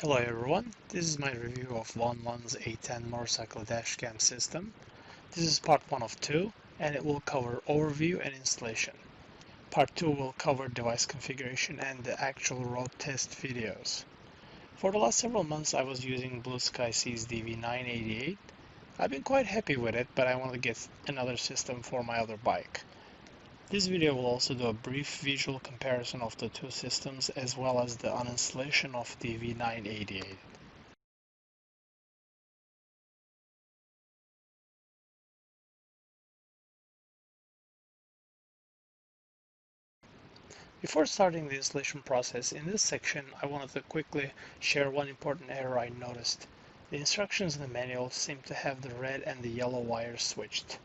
Hello everyone, this is my review of Wonvon's A10 motorcycle dashcam system. This is part 1 of 2 and it will cover overview and installation. Part 2 will cover device configuration and the actual road test videos. For the last several months I was using BlueSkySea's DV988. I've been quite happy with it, but I want to get another system for my other bike. This video will also do a brief visual comparison of the two systems as well as the uninstallation of DV988. Before starting the installation process, in this section I wanted to quickly share one important error I noticed. The instructions in the manual seem to have the red and the yellow wires switched.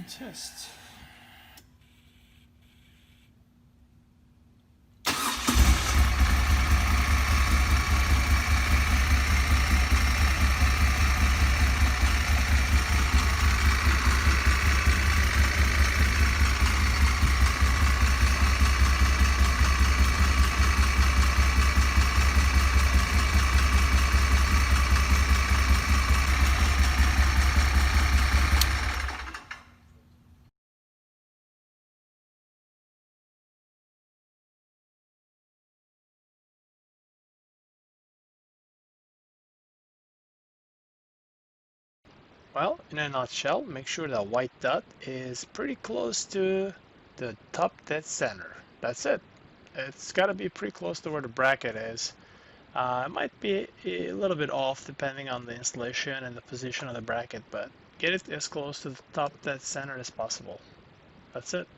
test. Well, in a nutshell, make sure that white dot is pretty close to the top dead center. That's it. It's got to be pretty close to where the bracket is. It might be a little bit off depending on the installation and the position of the bracket, but get it as close to the top dead center as possible. That's it.